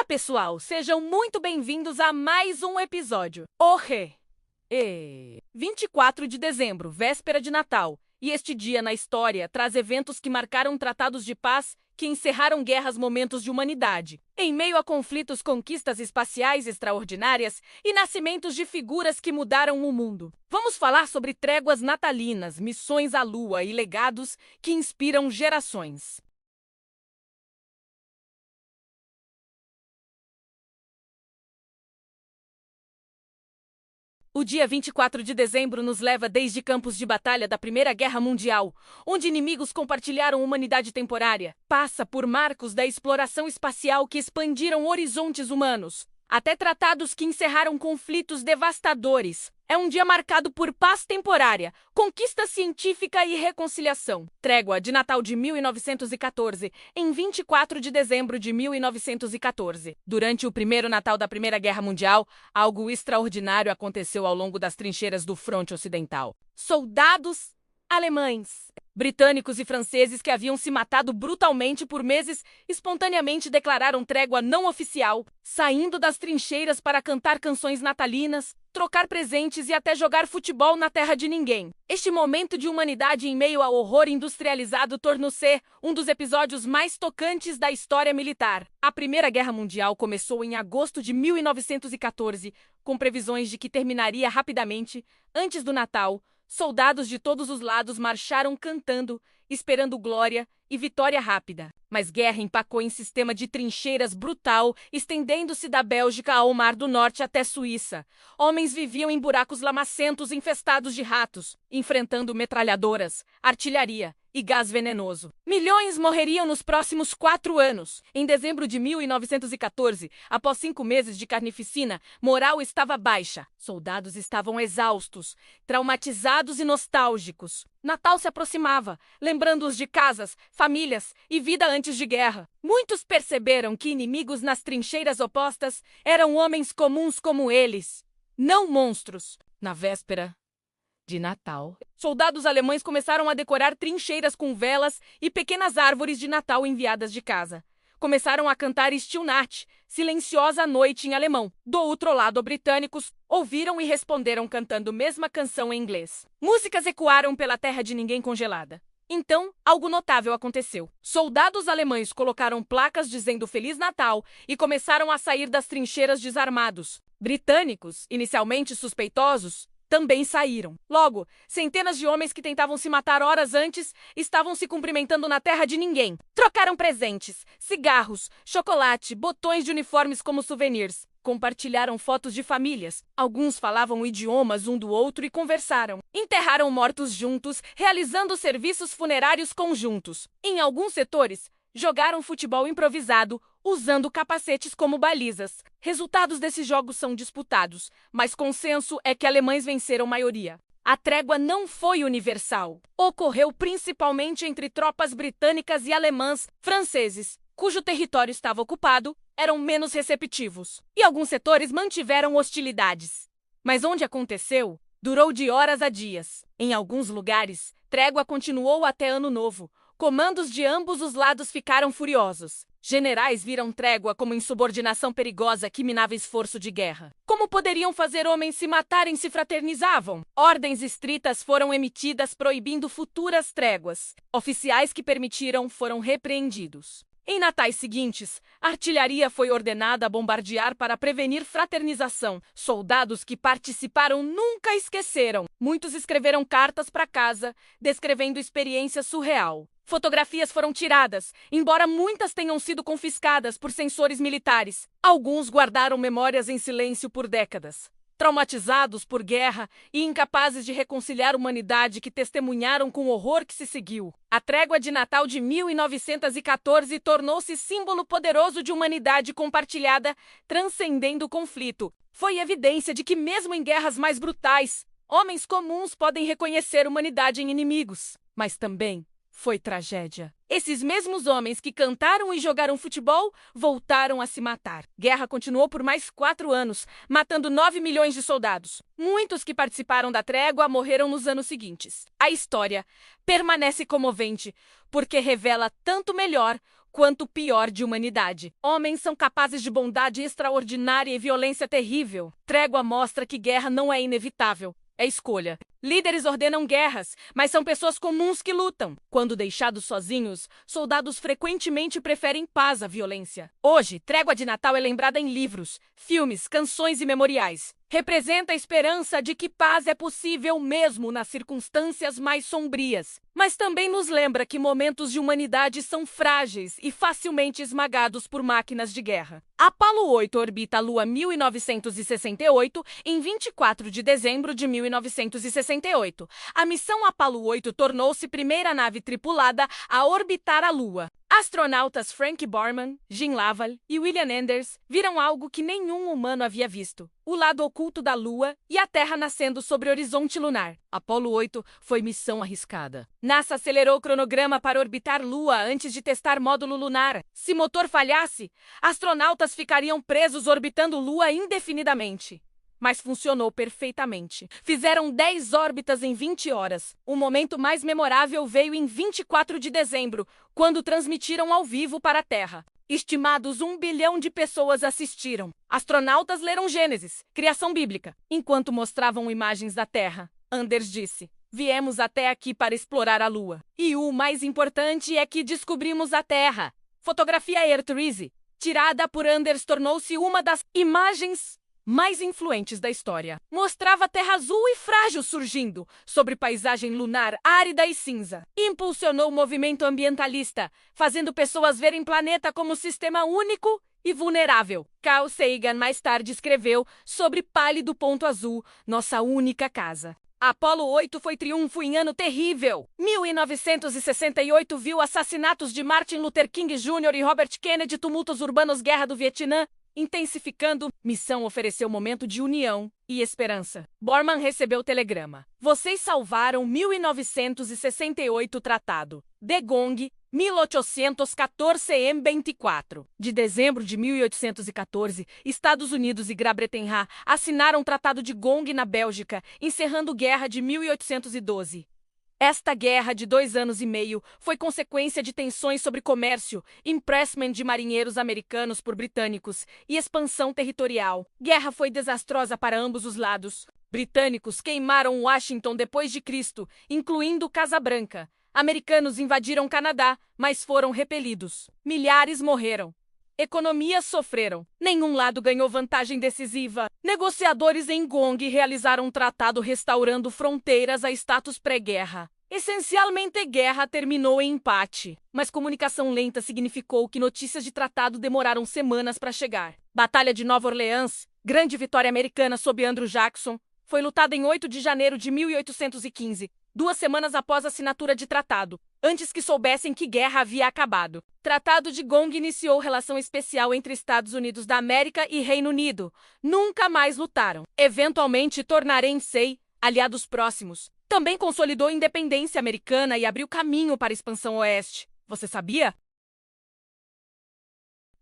Olá, pessoal! Sejam muito bem-vindos a mais um episódio. Orre! 24 de dezembro, véspera de Natal. E este dia na história traz eventos que marcaram tratados de paz que encerraram guerras, momentos de humanidade. Em meio a conflitos, conquistas espaciais extraordinárias e nascimentos de figuras que mudaram o mundo. Vamos falar sobre tréguas natalinas, missões à Lua e legados que inspiram gerações. O dia 24 de dezembro nos leva desde campos de batalha da Primeira Guerra Mundial, onde inimigos compartilharam humanidade temporária, passa por marcos da exploração espacial que expandiram horizontes humanos, até tratados que encerraram conflitos devastadores. É um dia marcado por paz temporária, conquista científica e reconciliação. Trégua de Natal de 1914, em 24 de dezembro de 1914. Durante o primeiro Natal da Primeira Guerra Mundial, algo extraordinário aconteceu ao longo das trincheiras do fronte ocidental. Soldados alemães, britânicos e franceses que haviam se matado brutalmente por meses espontaneamente declararam trégua não oficial, saindo das trincheiras para cantar canções natalinas, trocar presentes e até jogar futebol na terra de ninguém. Este momento de humanidade em meio ao horror industrializado tornou-se um dos episódios mais tocantes da história militar. A Primeira Guerra Mundial começou em agosto de 1914, com previsões de que terminaria rapidamente, antes do Natal. Soldados de todos os lados marcharam cantando, esperando glória e vitória rápida. Mas guerra empacou em sistema de trincheiras brutal, estendendo-se da Bélgica ao Mar do Norte até Suíça. Homens viviam em buracos lamacentos infestados de ratos, enfrentando metralhadoras, artilharia e gás venenoso. Milhões morreriam nos próximos 4 anos. Em dezembro de 1914, após 5 meses de carnificina, moral estava baixa. Soldados estavam exaustos, traumatizados e nostálgicos. Natal se aproximava, lembrando-os de casas, famílias e vida antes de guerra. Muitos perceberam que inimigos nas trincheiras opostas eram homens comuns como eles, não monstros. Na véspera de Natal, soldados alemães começaram a decorar trincheiras com velas e pequenas árvores de Natal enviadas de casa. Começaram a cantar Stille Nacht, silenciosa noite em alemão. Do outro lado, britânicos ouviram e responderam cantando a mesma canção em inglês. Músicas ecoaram pela terra de ninguém congelada. Então, algo notável aconteceu. Soldados alemães colocaram placas dizendo Feliz Natal e começaram a sair das trincheiras desarmados. Britânicos, inicialmente suspeitosos, também saíram. Logo, centenas de homens que tentavam se matar horas antes estavam se cumprimentando na terra de ninguém. Trocaram presentes, cigarros, chocolate, botões de uniformes como souvenirs. Compartilharam fotos de famílias. Alguns falavam idiomas um do outro e conversaram. Enterraram mortos juntos, realizando serviços funerários conjuntos. Em alguns setores, jogaram futebol improvisado, usando capacetes como balizas. Resultados desses jogos são disputados, mas consenso é que alemães venceram maioria. A trégua não foi universal. Ocorreu principalmente entre tropas britânicas e alemãs, franceses, cujo território estava ocupado, eram menos receptivos. E alguns setores mantiveram hostilidades. Mas onde aconteceu, durou de horas a dias. Em alguns lugares, trégua continuou até Ano Novo. Comandos de ambos os lados ficaram furiosos. Generais viram trégua como insubordinação perigosa que minava esforço de guerra. Como poderiam fazer homens se matarem se fraternizavam? Ordens estritas foram emitidas proibindo futuras tréguas. Oficiais que permitiram foram repreendidos. Em natais seguintes, a artilharia foi ordenada a bombardear para prevenir fraternização. Soldados que participaram nunca esqueceram. Muitos escreveram cartas para casa, descrevendo experiência surreal. Fotografias foram tiradas, embora muitas tenham sido confiscadas por censores militares. Alguns guardaram memórias em silêncio por décadas. Traumatizados por guerra e incapazes de reconciliar a humanidade que testemunharam com o horror que se seguiu. A trégua de Natal de 1914 tornou-se símbolo poderoso de humanidade compartilhada, transcendendo o conflito. Foi evidência de que mesmo em guerras mais brutais, homens comuns podem reconhecer humanidade em inimigos. Mas também foi tragédia. Esses mesmos homens que cantaram e jogaram futebol voltaram a se matar. Guerra continuou por mais 4 anos, matando 9 milhões de soldados. Muitos que participaram da trégua morreram nos anos seguintes. A história permanece comovente, porque revela tanto melhor quanto pior de humanidade. Homens são capazes de bondade extraordinária e violência terrível. Trégua mostra que guerra não é inevitável. É escolha. Líderes ordenam guerras, mas são pessoas comuns que lutam. Quando deixados sozinhos, soldados frequentemente preferem paz à violência. Hoje, Trégua de Natal é lembrada em livros, filmes, canções e memoriais. Representa a esperança de que paz é possível mesmo nas circunstâncias mais sombrias. Mas também nos lembra que momentos de humanidade são frágeis e facilmente esmagados por máquinas de guerra. Apollo 8 orbita a Lua 1968 em 24 de dezembro de 1968. A missão Apollo 8 tornou-se a primeira nave tripulada a orbitar a Lua. Astronautas Frank Borman, Jim Lovell e William Enders viram algo que nenhum humano havia visto: o lado oculto da Lua e a Terra nascendo sobre o horizonte lunar. Apollo 8 foi missão arriscada. NASA acelerou o cronograma para orbitar Lua antes de testar módulo lunar. Se motor falhasse, astronautas ficariam presos orbitando Lua indefinidamente. Mas funcionou perfeitamente. Fizeram 10 órbitas em 20 horas. O momento mais memorável veio em 24 de dezembro, quando transmitiram ao vivo para a Terra. Estimados 1 bilhão de pessoas assistiram. Astronautas leram Gênesis, criação bíblica, enquanto mostravam imagens da Terra. Anders disse: "Viemos até aqui para explorar a Lua. E o mais importante é que descobrimos a Terra." Fotografia Earthrise, tirada por Anders, tornou-se uma das imagens mais influentes da história. Mostrava a Terra azul e frágil surgindo sobre paisagem lunar árida e cinza. Impulsionou o movimento ambientalista, fazendo pessoas verem o planeta como sistema único e vulnerável. Carl Sagan mais tarde escreveu sobre pálido ponto azul, nossa única casa. Apollo 8 foi triunfo em ano terrível. 1968 viu assassinatos de Martin Luther King Jr. e Robert Kennedy, tumultos urbanos, guerra do Vietnã intensificando. Missão ofereceu momento de união e esperança. Borman recebeu o telegrama: "Vocês salvaram 1968 tratado. De Gong, 1814 M24. De dezembro de 1814, Estados Unidos e Grã-Bretanha assinaram o Tratado de Gong na Bélgica, encerrando a Guerra de 1812. Esta guerra de 2 anos e meio foi consequência de tensões sobre comércio, impressment de marinheiros americanos por britânicos e expansão territorial. Guerra foi desastrosa para ambos os lados. Britânicos queimaram Washington depois de Cristo, incluindo Casa Branca. Americanos invadiram Canadá, mas foram repelidos. Milhares morreram. Economias sofreram. Nenhum lado ganhou vantagem decisiva. Negociadores em Gong realizaram um tratado restaurando fronteiras a status pré-guerra. Essencialmente, a guerra terminou em empate. Mas comunicação lenta significou que notícias de tratado demoraram semanas para chegar. Batalha de Nova Orleans, grande vitória americana sob Andrew Jackson, foi lutada em 8 de janeiro de 1815, 2 semanas após a assinatura de tratado, antes que soubessem que guerra havia acabado. Tratado de Gong iniciou relação especial entre Estados Unidos da América e Reino Unido. Nunca mais lutaram. Eventualmente tornarem-se aliados próximos. Também consolidou a independência americana e abriu caminho para a expansão oeste. Você sabia?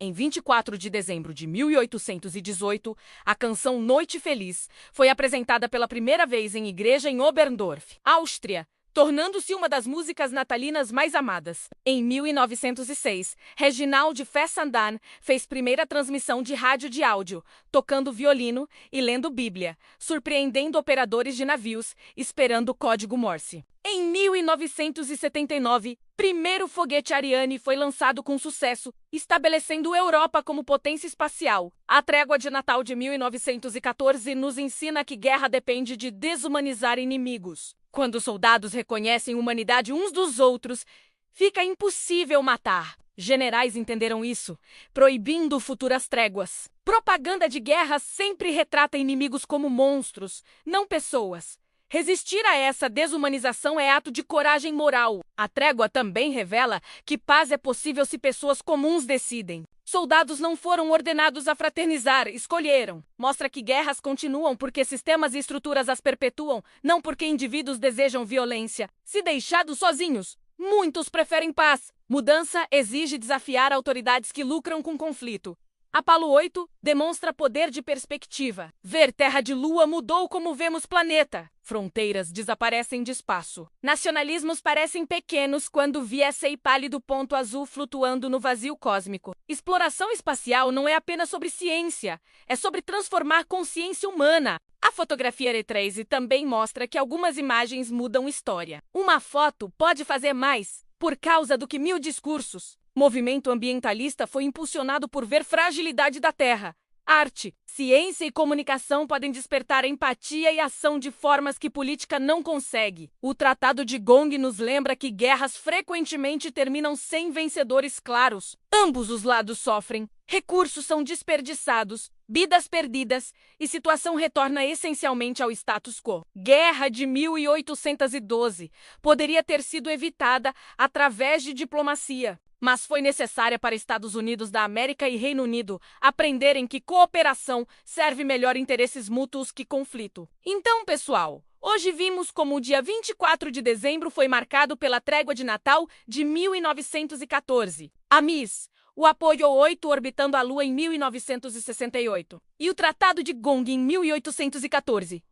Em 24 de dezembro de 1818, a canção Noite Feliz foi apresentada pela primeira vez em igreja em Oberndorf, Áustria, tornando-se uma das músicas natalinas mais amadas. Em 1906, Reginald Fessenden fez primeira transmissão de rádio de áudio, tocando violino e lendo Bíblia, surpreendendo operadores de navios, esperando o código Morse. Em 1979, primeiro foguete Ariane foi lançado com sucesso, estabelecendo a Europa como potência espacial. A Trégua de Natal de 1914 nos ensina que guerra depende de desumanizar inimigos. Quando soldados reconhecem a humanidade uns dos outros, fica impossível matar. Generais entenderam isso, proibindo futuras tréguas. Propaganda de guerra sempre retrata inimigos como monstros, não pessoas. Resistir a essa desumanização é ato de coragem moral. A trégua também revela que paz é possível se pessoas comuns decidem. Soldados não foram ordenados a fraternizar, escolheram. Mostra que guerras continuam porque sistemas e estruturas as perpetuam, não porque indivíduos desejam violência. Se deixados sozinhos, muitos preferem paz. Mudança exige desafiar autoridades que lucram com conflito. Apollo 8 demonstra poder de perspectiva. Ver Terra de Lua mudou como vemos planeta. Fronteiras desaparecem de espaço. Nacionalismos parecem pequenos quando vi essa pálido ponto azul flutuando no vazio cósmico. Exploração espacial não é apenas sobre ciência, é sobre transformar consciência humana. A fotografia R3 também mostra que algumas imagens mudam história. Uma foto pode fazer mais por causa do que 1000 discursos. Movimento ambientalista foi impulsionado por ver fragilidade da Terra. Arte, ciência e comunicação podem despertar empatia e ação de formas que política não consegue. O Tratado de Gong nos lembra que guerras frequentemente terminam sem vencedores claros. Ambos os lados sofrem, recursos são desperdiçados, vidas perdidas e situação retorna essencialmente ao status quo. Guerra de 1812 poderia ter sido evitada através de diplomacia, mas foi necessária para Estados Unidos da América e Reino Unido aprenderem que cooperação serve melhor interesses mútuos que conflito. Então, pessoal, hoje vimos como o dia 24 de dezembro foi marcado pela Trégua de Natal de 1914. A Miss, o Apollo 8 orbitando a Lua em 1968 e o Tratado de Gong em 1814.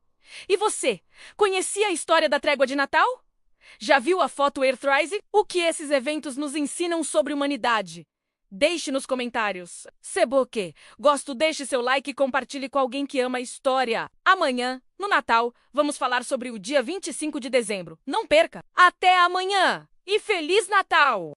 E você, conhecia a história da Trégua de Natal? Já viu a foto Earthrise? O que esses eventos nos ensinam sobre humanidade? Deixe nos comentários. Se você gosta, deixe seu like e compartilhe com alguém que ama a história. Amanhã, no Natal, vamos falar sobre o dia 25 de dezembro. Não perca! Até amanhã! E Feliz Natal!